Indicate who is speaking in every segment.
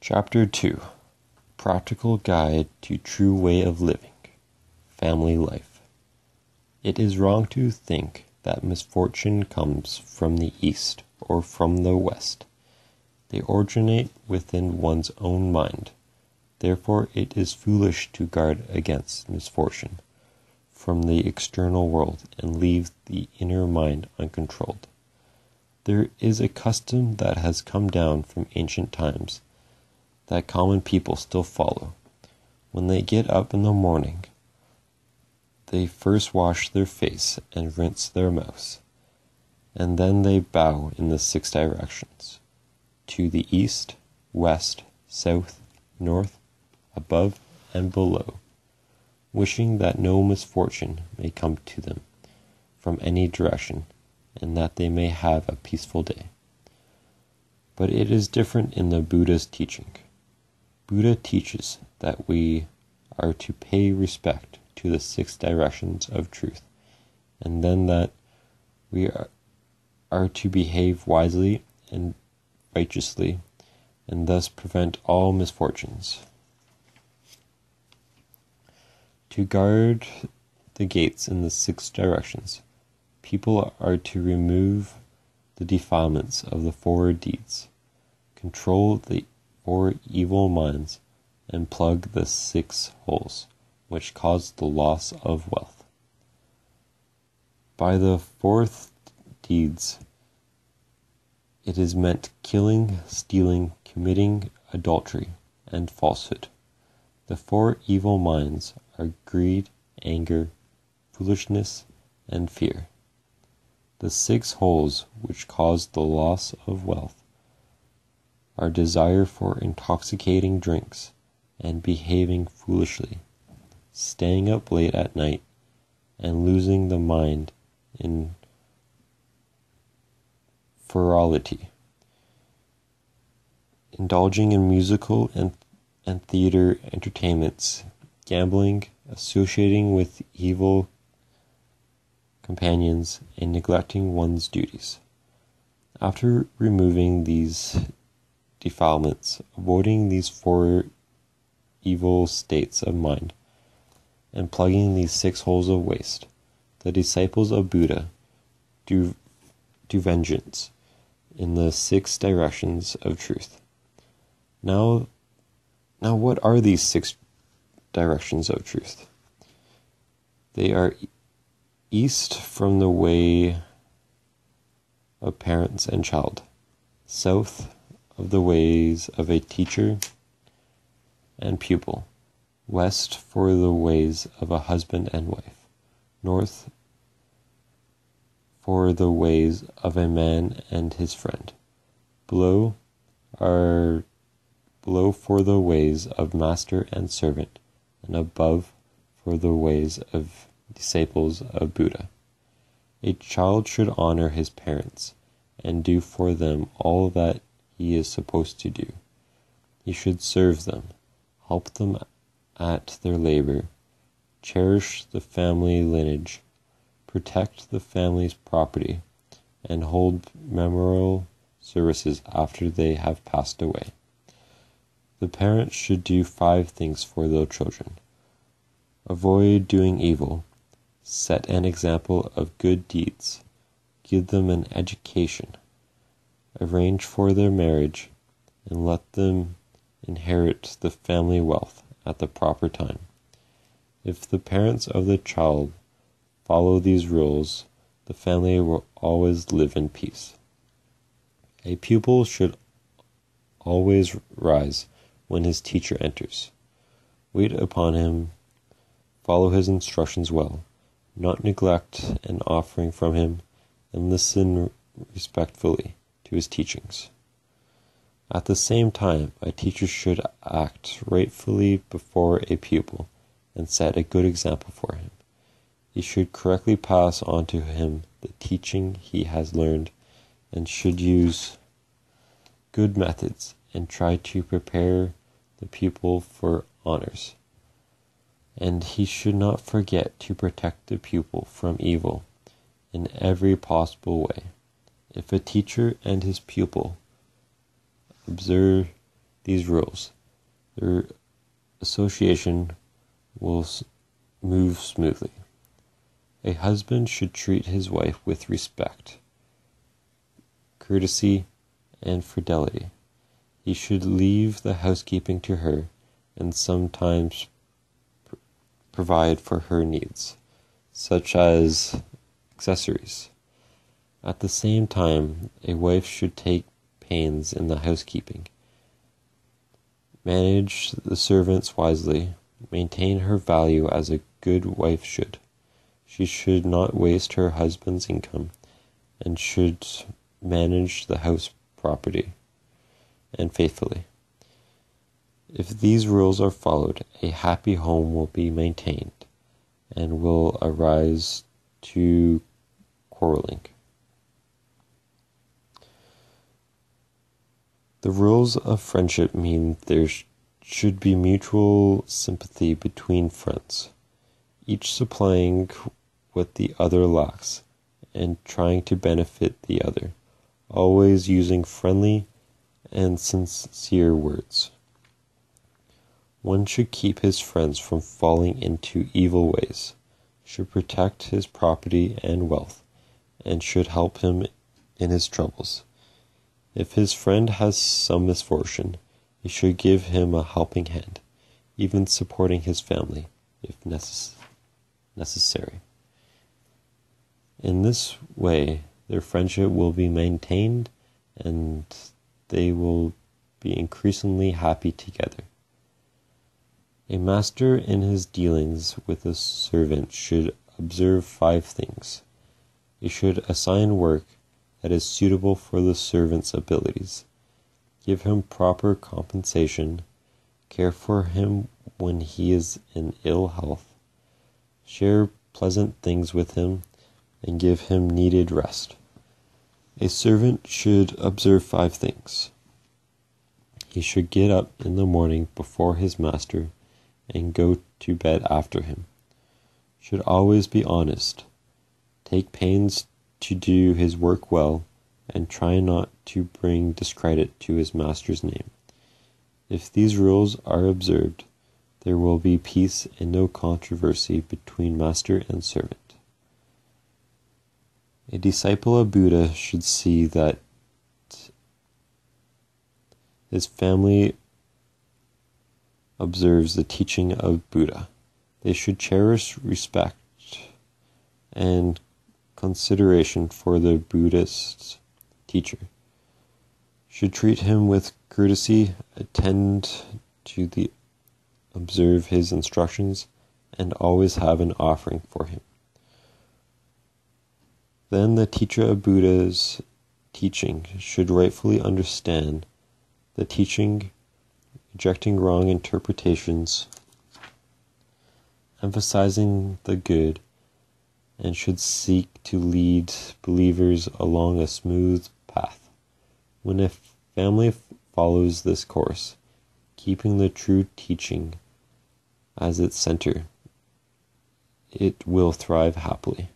Speaker 1: Chapter 2 Practical Guide to True Way of Living Family Life. It is wrong to think that misfortune comes from the east or from the west. They originate within one's own mind. Therefore it is foolish to guard against misfortune from the external world and leave the inner mind uncontrolled. There is a custom that has come down from ancient times that common people still follow. When they get up in the morning, they first wash their face and rinse their mouths, and then they bow in the 6 directions, to the east, west, south, north, above, and below, wishing that no misfortune may come to them from any direction, and that they may have a peaceful day. But it is different in the Buddha's teaching. Buddha teaches that we are to pay respect to the 6 directions of truth, and then that we are to behave wisely and righteously, and thus prevent all misfortunes. To guard the gates in the 6 directions, people are to remove the defilements of the 4 deeds, control the 4 evil minds, and plug the 6 holes which cause the loss of wealth. By the 4th deeds, it is meant killing, stealing, committing adultery, and falsehood. The 4 evil minds are greed, anger, foolishness, and fear. The 6 holes which cause the loss of wealth are desire for intoxicating drinks and behaving foolishly, staying up late at night and losing the mind in frivolity, indulging in musical and theater entertainments, gambling, associating with evil companions, and neglecting one's duties. After removing these defilements, avoiding these 4 evil states of mind, and plugging these 6 holes of waste, the disciples of Buddha do vengeance in the 6 directions of truth. Now what are these 6 directions of truth? They are east from the way of parents and child, south of the ways of a teacher and pupil, west for the ways of a husband and wife, north for the ways of a man and his friend, below for the ways of master and servant, and above for the ways of disciples of Buddha. A child should honor his parents and do for them all that he is supposed to do. He should serve them, help them at their labor, cherish the family lineage, protect the family's property, and hold memorial services after they have passed away. The parents should do 5 things for their children: avoid doing evil, set an example of good deeds, give them an education, arrange for their marriage, and let them inherit the family wealth at the proper time. If the parents of the child follow these rules, the family will always live in peace. A pupil should always rise when his teacher enters. Wait upon him, follow his instructions well, not neglect an offering from him, and listen respectfully to his teachings. At the same time, a teacher should act rightfully before a pupil and set a good example for him. He should correctly pass on to him the teaching he has learned, and should use good methods and try to prepare the pupil for honors. And he should not forget to protect the pupil from evil in every possible way. If a teacher and his pupil observe these rules, their association will move smoothly. A husband should treat his wife with respect, courtesy, and fidelity. He should leave the housekeeping to her and sometimes provide for her needs, such as accessories. At the same time, a wife should take pains in the housekeeping, manage the servants wisely, maintain her value as a good wife should. She should not waste her husband's income and should manage the house property and faithfully. If these rules are followed, a happy home will be maintained and will arise to quarreling. The rules of friendship mean there should be mutual sympathy between friends, each supplying what the other lacks and trying to benefit the other, always using friendly and sincere words. One should keep his friends from falling into evil ways, should protect his property and wealth, and should help him in his troubles. If his friend has some misfortune, he should give him a helping hand, even supporting his family, if necessary. In this way, their friendship will be maintained and they will be increasingly happy together. A master in his dealings with a servant should observe 5 things. He should assign work that is suitable for the servant's abilities, give him proper compensation, care for him when he is in ill health, share pleasant things with him, and give him needed rest. A servant should observe 5 things. He should get up in the morning before his master and go to bed after him. Should always be honest, take pains to do his work well, and try not to bring discredit to his master's name. If these rules are observed, there will be peace and no controversy between master and servant. A disciple of Buddha should see that his family observes the teaching of Buddha. They should cherish respect and consideration for the Buddhist teacher, should treat him with courtesy, attend to observe his instructions, and always have an offering for him. Then the teacher of Buddha's teaching should rightfully understand the teaching, rejecting wrong interpretations, emphasizing the good, and should seek to lead believers along a smooth path. When a family follows this course, keeping the true teaching as its center, it will thrive happily.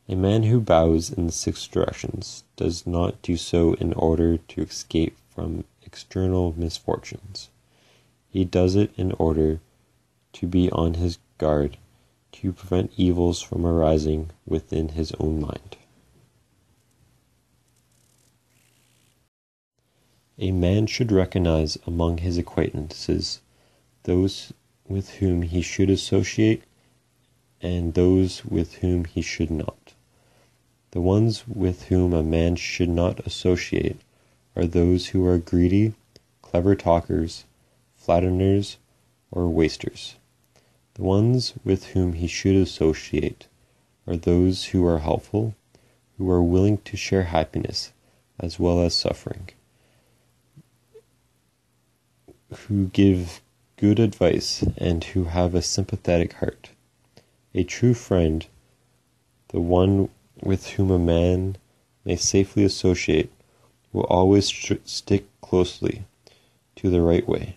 Speaker 1: A man who bows in the 6 directions does not do so in order to escape from external misfortunes. He does it in order to be on his guard, to prevent evils from arising within his own mind. A man should recognize among his acquaintances those with whom he should associate and those with whom he should not. The ones with whom a man should not associate are those who are greedy, clever talkers, flatterers, or wasters. The ones with whom he should associate are those who are helpful, who are willing to share happiness as well as suffering, who give good advice, and who have a sympathetic heart. A true friend, the one with whom a man may safely associate, will always stick closely to the right way,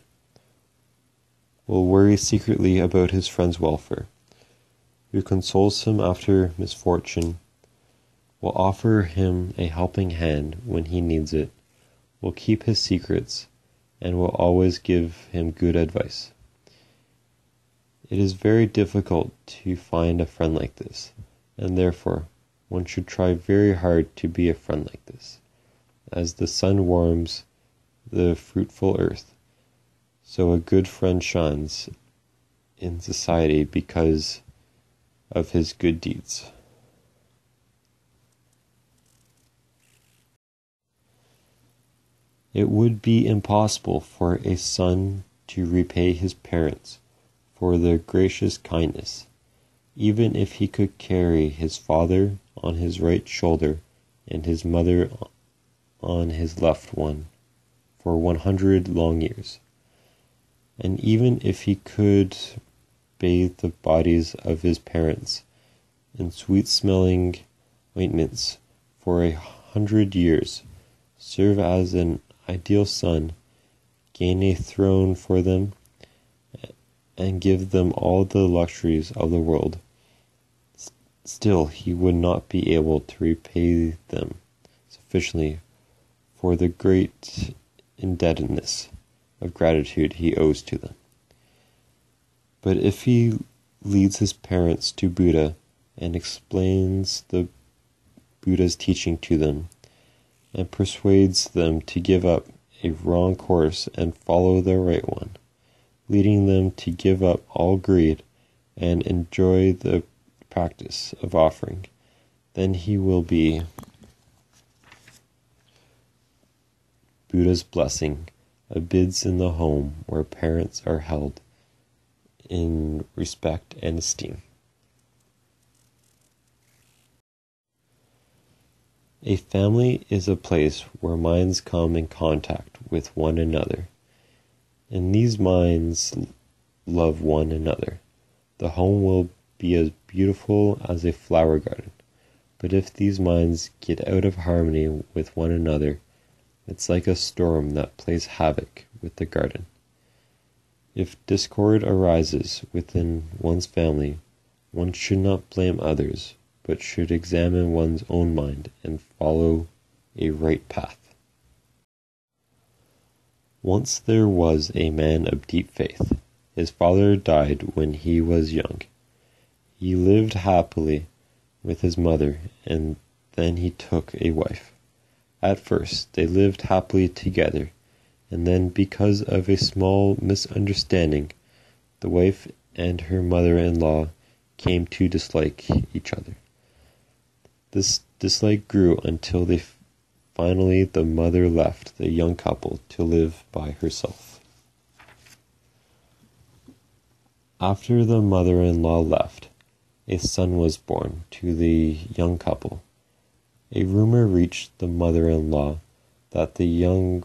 Speaker 1: will worry secretly about his friend's welfare, who consoles him after misfortune, will offer him a helping hand when he needs it, will keep his secrets, and will always give him good advice. It is very difficult to find a friend like this, and therefore one should try very hard to be a friend like this. As the sun warms the fruitful earth, so a good friend shines in society because of his good deeds. It would be impossible for a son to repay his parents for their gracious kindness, even if he could carry his father on his right shoulder and his mother on his left one for 100 long years. And even if he could bathe the bodies of his parents in sweet-smelling ointments for 100 years, serve as an ideal son, gain a throne for them, and give them all the luxuries of the world, still he would not be able to repay them sufficiently for the great indebtedness of gratitude he owes to them. But if he leads his parents to Buddha and explains the Buddha's teaching to them, and persuades them to give up a wrong course and follow the right one, leading them to give up all greed and enjoy the practice of offering, then he will be Buddha's blessing abides in the home where parents are held in respect and esteem. A family is a place where minds come in contact with one another, and these minds love one another. The home will be as beautiful as a flower garden, but if these minds get out of harmony with one another, it's like a storm that plays havoc with the garden. If discord arises within one's family, one should not blame others, but should examine one's own mind and follow a right path. Once there was a man of deep faith. His father died when he was young. He lived happily with his mother, and then he took a wife. At first they lived happily together, and then because of a small misunderstanding, the wife and her mother-in-law came to dislike each other. This dislike grew until finally the mother left the young couple to live by herself. After the mother-in-law left, a son was born to the young couple. A rumor reached the mother-in-law that the young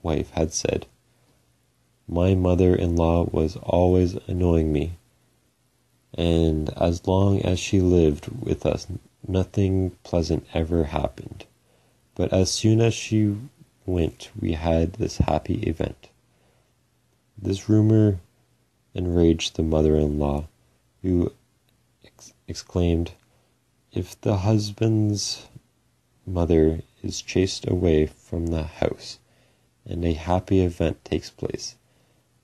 Speaker 1: wife had said, "My mother-in-law was always annoying me, and as long as she lived with us, nothing pleasant ever happened. But as soon as she went, we had this happy event." This rumor enraged the mother-in-law, who exclaimed, "If the husband's mother is chased away from the house, and a happy event takes place,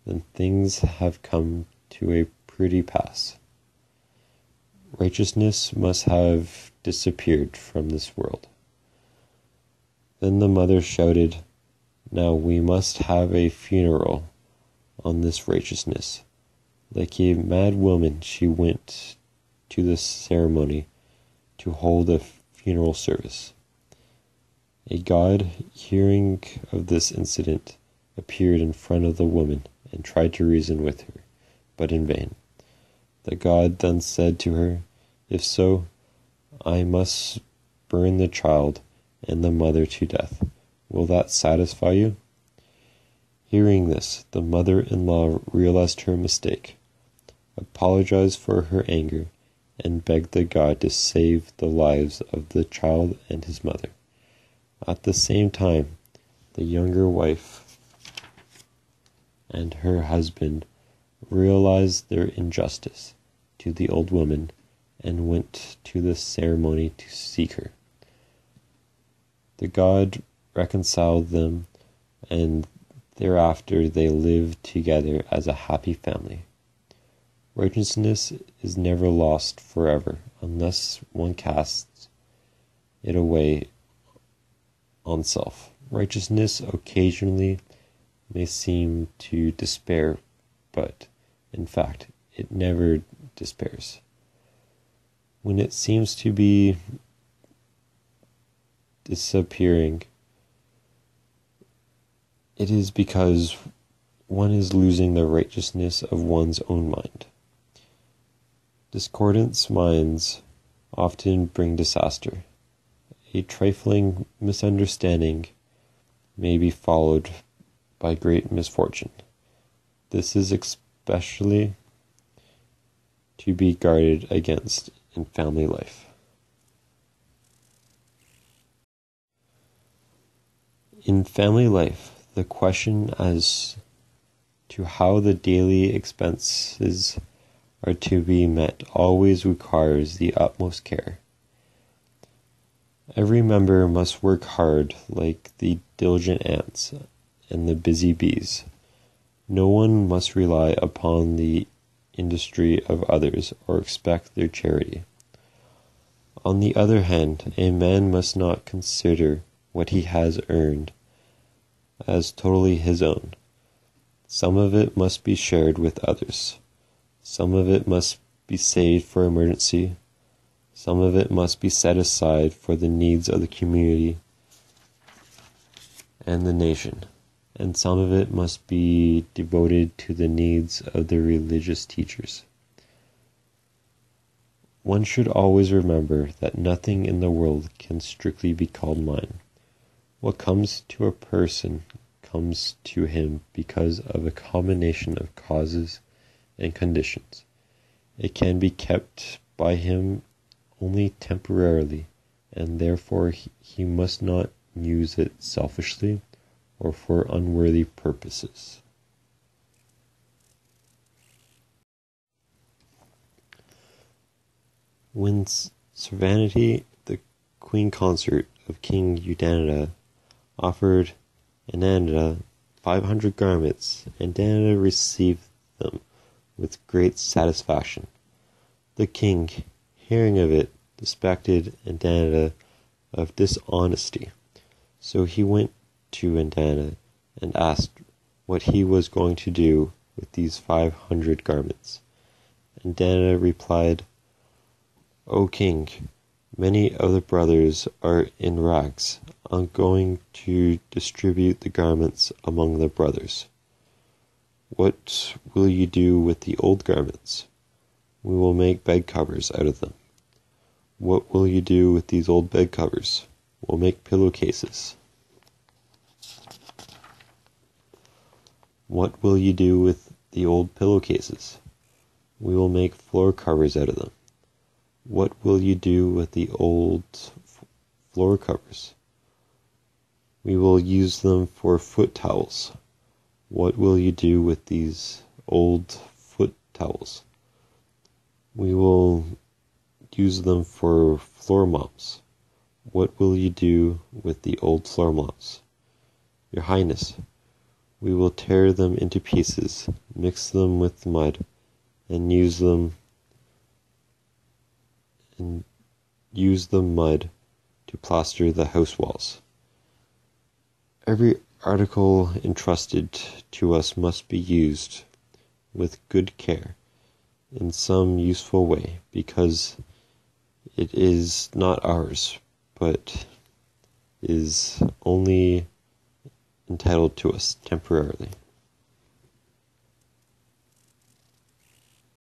Speaker 1: then things have come to a pretty pass. Righteousness must have disappeared from this world." Then the mother shouted, "Now we must have a funeral on this righteousness." Like a mad woman, she went to the ceremony to hold a funeral service. A god, hearing of this incident, appeared in front of the woman and tried to reason with her, but in vain. The god then said to her, "If so, I must burn the child and the mother to death. Will that satisfy you?" Hearing this, the mother-in-law realized her mistake, apologized for her anger, and begged the god to save the lives of the child and his mother. At the same time, the younger wife and her husband realized their injustice to the old woman and went to the ceremony to seek her. The god reconciled them, and thereafter they live together as a happy family. Righteousness is never lost forever unless one casts it away on self. Righteousness occasionally may seem to despair, but in fact, it never despairs. When it seems to be disappearing, it is because one is losing the righteousness of one's own mind. Discordant minds often bring disaster. A trifling misunderstanding may be followed by great misfortune. This is especially to be guarded against in family life. In family life, the question as to how the daily expenses are to be met always requires the utmost care. Every member must work hard like the diligent ants and the busy bees. No one must rely upon the industry of others or expect their charity. On the other hand, a man must not consider what he has earned as totally his own. Some of it must be shared with others. Some of it must be saved for emergency. Some of it must be set aside for the needs of the community and the nation. And some of it must be devoted to the needs of the religious teachers. One should always remember that nothing in the world can strictly be called mine. What comes to a person comes to him because of a combination of causes and conditions. It can be kept by him only temporarily, and therefore he must not use it selfishly or for unworthy purposes. When Servanity, the queen consort of King Udana, offered Ananda 500 garments, and Ananda received them with great satisfaction. The king, hearing of it, suspected Ananda of dishonesty. So he went to Ananda and asked what he was going to do with these 500 garments. Ananda replied, "O king, many of the brothers are in rags. I'm going to distribute the garments among the brothers. What will you do with the old garments? We will make bed covers out of them. What will you do with these old bed covers? We'll make pillowcases. What will you do with the old pillowcases? We will make floor covers out of them. What will you do with the old floor covers? We will use them for foot towels. What will you do with these old foot towels? We will use them for floor mops. What will you do with the old floor mops? Your Highness, we will tear them into pieces, mix them with mud, and use the mud to plaster the house walls. Every article entrusted to us must be used with good care in some useful way, because it is not ours, but is only entitled to us temporarily."